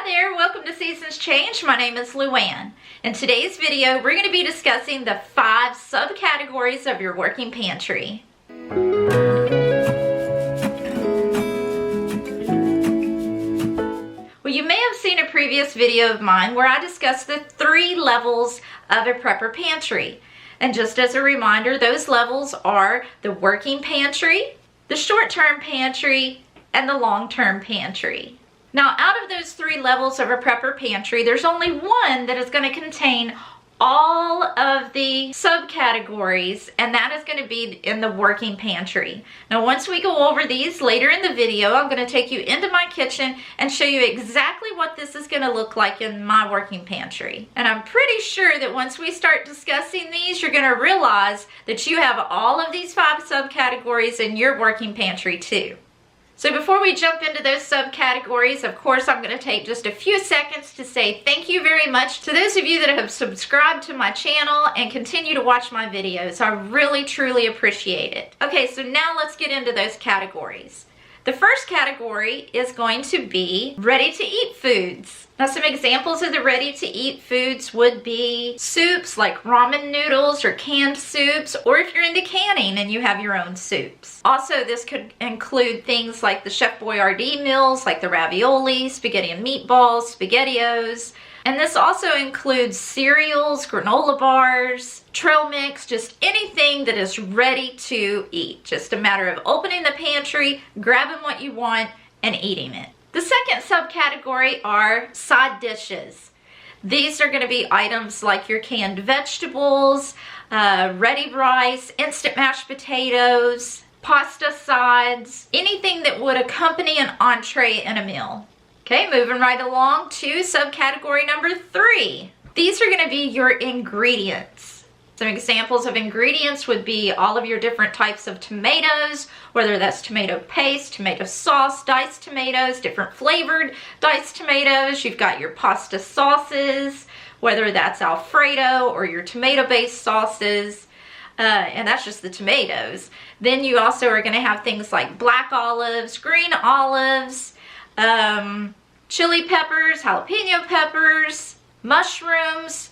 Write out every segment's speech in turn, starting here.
there, welcome to Seasons Change. My name is Luann. In today's video, we're going to be discussing the 5 subcategories of your working pantry. Well, you may have seen a previous video of mine where I discussed the 3 levels of a prepper pantry. And just as a reminder, those levels are the working pantry, the short-term pantry, and the long-term pantry. Now, out of those 3 levels of a prepper pantry, there's only one that is going to contain all of the subcategories, and that is going to be in the working pantry. Now, once we go over these later in the video, I'm going to take you into my kitchen and show you exactly what this is going to look like in my working pantry. And I'm pretty sure that once we start discussing these, you're going to realize that you have all of these 5 subcategories in your working pantry too. So before we jump into those subcategories, of course, I'm going to take just a few seconds to say thank you very much to those of you that have subscribed to my channel and continue to watch my videos. I really, truly appreciate it. Okay, so now let's get into those categories. The first category is going to be ready-to-eat foods. Now, some examples of the ready-to-eat foods would be soups like ramen noodles or canned soups, or if you're into canning and you have your own soups. Also, this could include things like the Chef Boyardee meals, like the ravioli, spaghetti and meatballs, SpaghettiOs. And this also includes cereals, granola bars, trail mix, just anything that is ready to eat. Just a matter of opening the pantry, grabbing what you want, and eating it. The second subcategory are side dishes. These are going to be items like your canned vegetables, ready rice, instant mashed potatoes, pasta sides, anything that would accompany an entree in a meal. Okay, moving right along to subcategory number 3. These are going to be your ingredients. Some examples of ingredients would be all of your different types of tomatoes, whether that's tomato paste, tomato sauce, diced tomatoes, different flavored diced tomatoes. You've got your pasta sauces, whether that's Alfredo or your tomato-based sauces. And that's just the tomatoes. Then you also are going to have things like black olives, green olives, chili peppers, jalapeno peppers, mushrooms,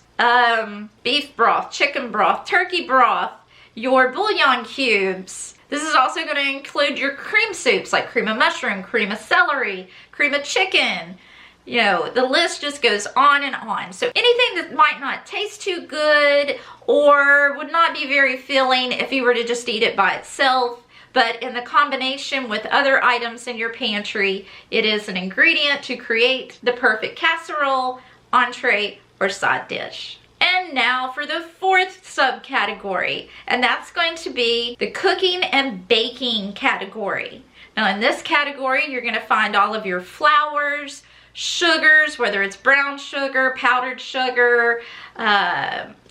beef broth, chicken broth, turkey broth, your bouillon cubes. This is also going to include your cream soups like cream of mushroom, cream of celery, cream of chicken. You know, the list just goes on and on. So anything that might not taste too good or would not be very filling if you were to just eat it by itself, but in the combination with other items in your pantry, it is an ingredient to create the perfect casserole, entree, or side dish. And now for the 4th subcategory, and that's going to be the cooking and baking category. Now in this category, you're going to find all of your flours, sugars, whether it's brown sugar, powdered sugar,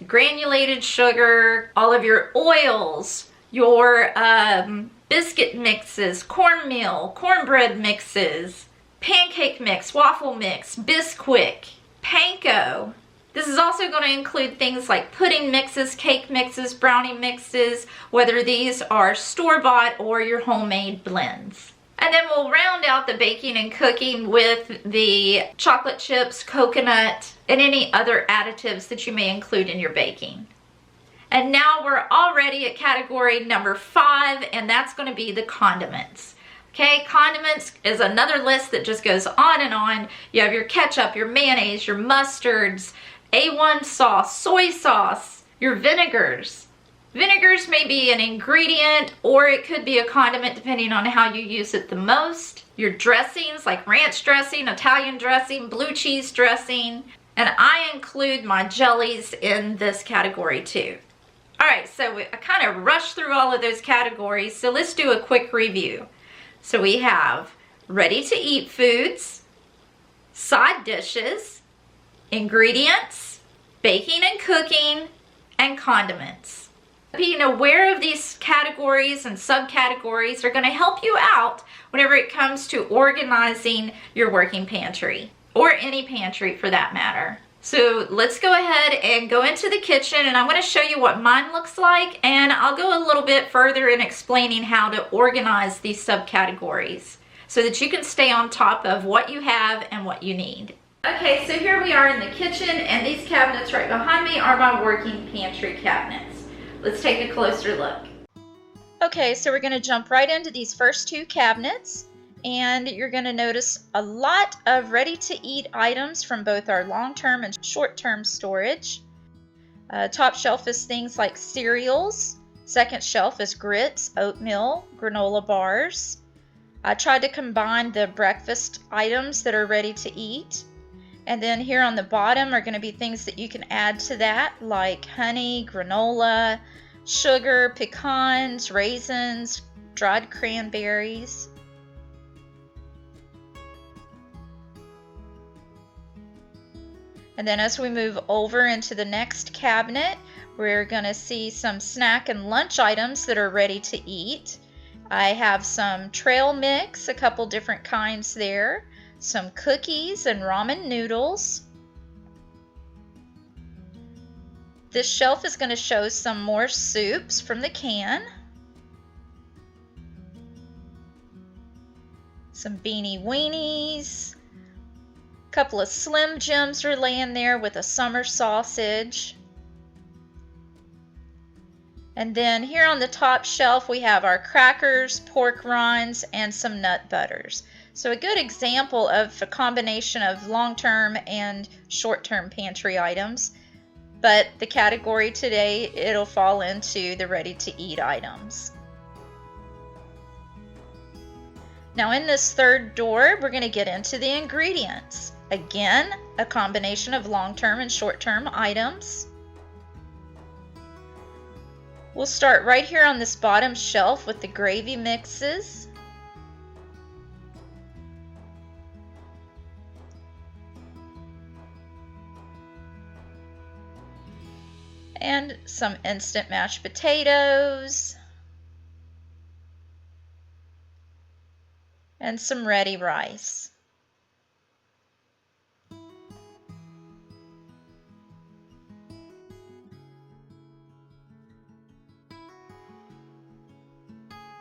granulated sugar, all of your oils, your biscuit mixes, cornmeal, cornbread mixes, pancake mix, waffle mix, Bisquick, panko. This is also going to include things like pudding mixes, cake mixes, brownie mixes, whether these are store-bought or your homemade blends. And then we'll round out the baking and cooking with the chocolate chips, coconut, and any other additives that you may include in your baking. And now we're already at category number 5, and that's going to be the condiments. Okay, condiments is another list that just goes on and on. You have your ketchup, your mayonnaise, your mustards, A1 sauce, soy sauce, your vinegars. Vinegars may be an ingredient or it could be a condiment depending on how you use it the most. Your dressings like ranch dressing, Italian dressing, blue cheese dressing, and I include my jellies in this category too. Alright, so I kind of rushed through all of those categories, so let's do a quick review. So we have ready-to-eat foods, side dishes, ingredients, baking and cooking, and condiments. Being aware of these categories and subcategories are going to help you out whenever it comes to organizing your working pantry, or any pantry for that matter. So let's go ahead and go into the kitchen, and I'm going to show you what mine looks like, and I'll go a little bit further in explaining how to organize these subcategories so that you can stay on top of what you have and what you need. Okay, so here we are in the kitchen, and these cabinets right behind me are my working pantry cabinets. Let's take a closer look. Okay, so we're going to jump right into these first two cabinets, and you're going to notice a lot of ready-to-eat items from both our long-term and short-term storage. Top shelf is things like cereals. Second shelf is grits, oatmeal, granola bars. I tried to combine the breakfast items that are ready to eat. And then here on the bottom are going to be things that you can add to that, like honey, granola, sugar, pecans, raisins, dried cranberries. And then as we move over into the next cabinet, we're going to see some snack and lunch items that are ready to eat. I have some trail mix, a couple different kinds there, some cookies and ramen noodles. This shelf is going to show some more soups from the can. Some beanie weenies. A couple of Slim Jims are laying there with a summer sausage. And then here on the top shelf we have our crackers, pork rinds, and some nut butters. So a good example of a combination of long-term and short-term pantry items. But the category today, it'll fall into the ready-to-eat items. Now in this third door, we're going to get into the ingredients. Again, a combination of long-term and short-term items. We'll start right here on this bottom shelf with the gravy mixes. And some instant mashed potatoes. And some ready rice.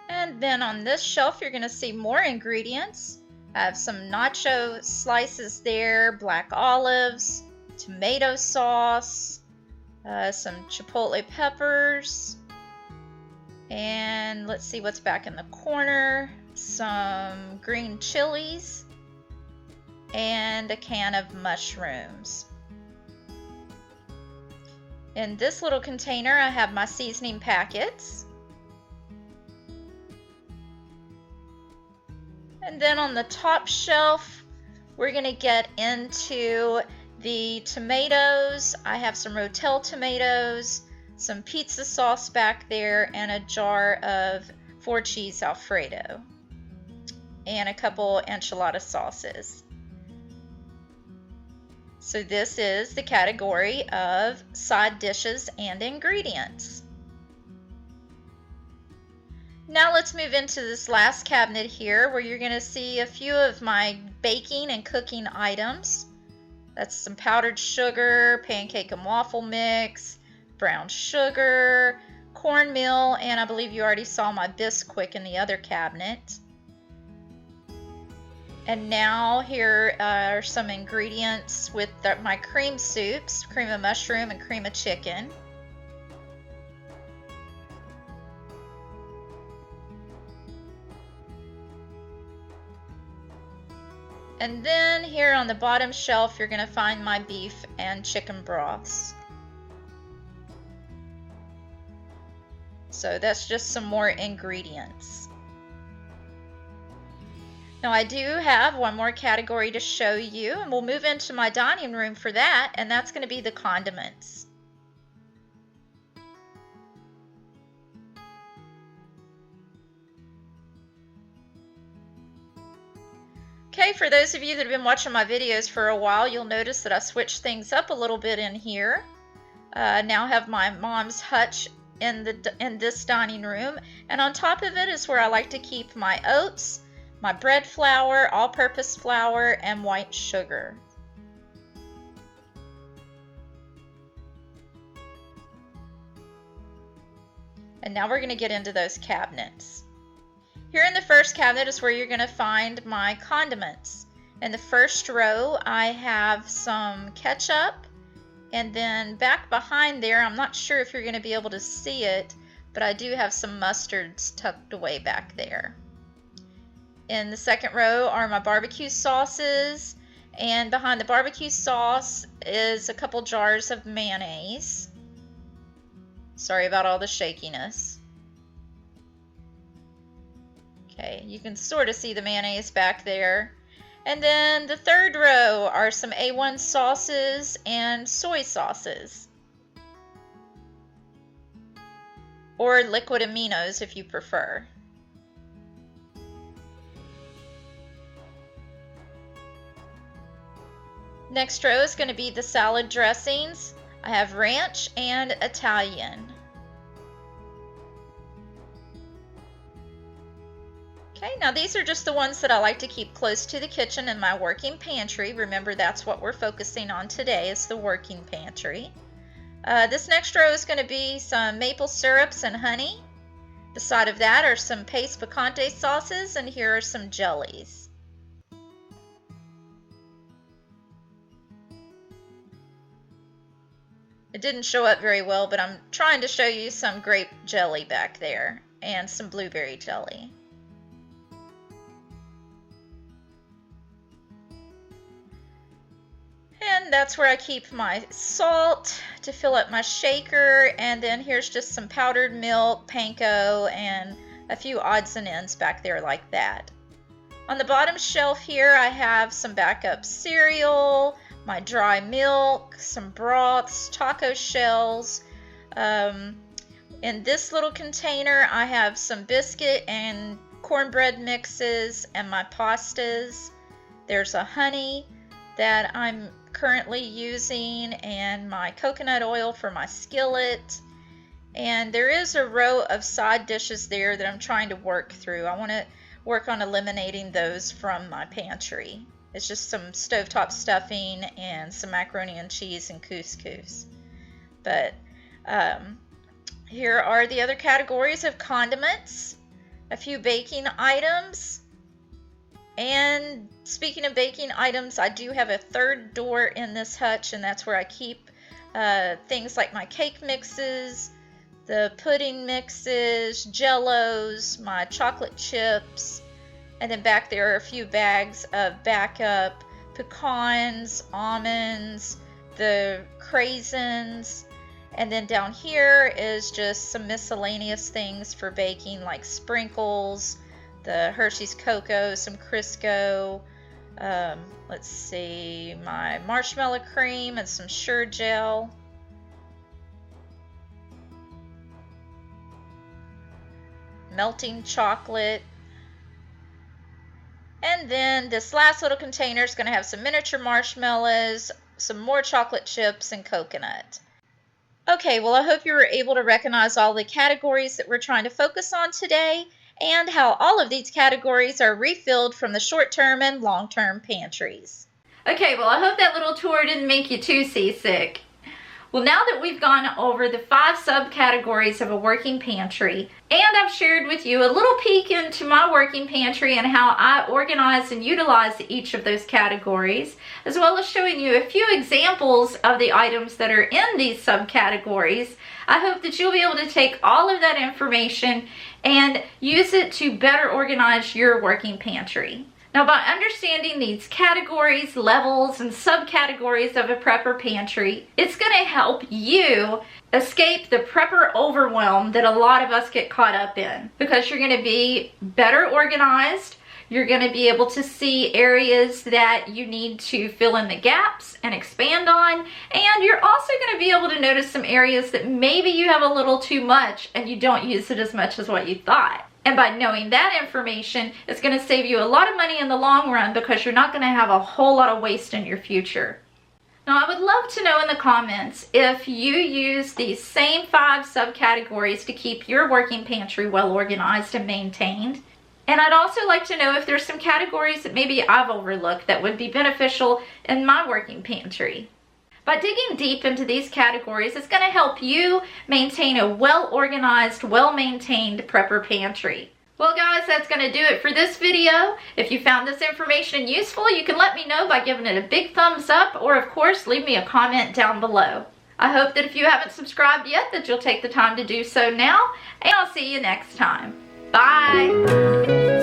And then on this shelf, you're going to see more ingredients. I have some nacho slices there, black olives, tomato sauce, some chipotle peppers, and let's see what's back in the corner, some green chilies, and a can of mushrooms. In this little container, I have my seasoning packets. And then on the top shelf, we're going to get into the tomatoes. I have some Rotel tomatoes, some pizza sauce back there, and a jar of 4-cheese Alfredo, and a couple enchilada sauces. So this is the category of side dishes and ingredients. Now let's move into this last cabinet here where you're going to see a few of my baking and cooking items. That's some powdered sugar, pancake and waffle mix, brown sugar, cornmeal, and I believe you already saw my Bisquick in the other cabinet. And now here are some ingredients with my cream soups, cream of mushroom and cream of chicken. And then here on the bottom shelf, you're going to find my beef and chicken broths. So that's just some more ingredients. Now I do have one more category to show you, and we'll move into my dining room for that, and that's going to be the condiments. Okay, for those of you that have been watching my videos for a while, you'll notice that I switched things up a little bit in here. Now have my mom's Hutch in this dining room, and on top of it is where I like to keep my oats, my bread flour, all-purpose flour, and white sugar. And now we're going to get into those cabinets. Here in the first cabinet is where you're going to find my condiments. In the first row, I have some ketchup, and then back behind there, I'm not sure if you're going to be able to see it, but I do have some mustards tucked away back there. In the second row are my barbecue sauces, and behind the barbecue sauce is a couple jars of mayonnaise. Sorry about all the shakiness. Okay, you can sort of see the mayonnaise back there. And then the third row are some A1 sauces and soy sauces. Or liquid aminos if you prefer. Next row is going to be the salad dressings. I have ranch and Italian. Okay, now these are just the ones that I like to keep close to the kitchen in my working pantry. Remember, that's what we're focusing on today, is the working pantry. This next row is going to be some maple syrups and honey. Beside of that are some paste picante sauces, and here are some jellies. It didn't show up very well, but I'm trying to show you some grape jelly back there and some blueberry jelly. And that's where I keep my salt to fill up my shaker, and then here's just some powdered milk, panko, and a few odds and ends back there like that. On the bottom shelf here, I have some backup cereal, my dry milk, some broths, taco shells. In this little container, I have some biscuit and cornbread mixes and my pastas. There's a honey that I'm currently using, and my coconut oil for my skillet. And there is a row of side dishes there that I'm trying to work through. I want to work on eliminating those from my pantry. It's just some stovetop stuffing and some macaroni and cheese and couscous. But here are the other categories of condiments, a few baking items. And speaking of baking items, I do have a third door in this hutch, and that's where I keep things like my cake mixes, the pudding mixes, jellos, my chocolate chips. And then back there are a few bags of backup pecans, almonds, the craisins. And then down here is just some miscellaneous things for baking, like sprinkles, the Hershey's Cocoa, some Crisco, let's see, my marshmallow cream and some Sure Gel. Melting chocolate. And then this last little container is going to have some miniature marshmallows, some more chocolate chips, and coconut. Okay, well, I hope you were able to recognize all the categories that we're trying to focus on today, and how all of these categories are refilled from the short-term and long-term pantries. Okay, well, I hope that little tour didn't make you too seasick. Well, now that we've gone over the 5 subcategories of a working pantry, and I've shared with you a little peek into my working pantry and how I organize and utilize each of those categories, as well as showing you a few examples of the items that are in these subcategories, I hope that you'll be able to take all of that information and use it to better organize your working pantry. Now, by understanding these categories, levels, and subcategories of a prepper pantry, it's going to help you escape the prepper overwhelm that a lot of us get caught up in, because you're going to be better organized. You're going to be able to see areas that you need to fill in the gaps and expand on, and you're also going to be able to notice some areas that maybe you have a little too much and you don't use it as much as what you thought. And by knowing that information, it's going to save you a lot of money in the long run, because you're not going to have a whole lot of waste in your future. Now, I would love to know in the comments if you use these same 5 subcategories to keep your working pantry well organized and maintained. And I'd also like to know if there's some categories that maybe I've overlooked that would be beneficial in my working pantry. By digging deep into these categories, it's going to help you maintain a well-organized, well-maintained prepper pantry. Well guys, that's going to do it for this video. If you found this information useful, you can let me know by giving it a big thumbs up, or of course leave me a comment down below. I hope that if you haven't subscribed yet that you'll take the time to do so now, and I'll see you next time. Bye!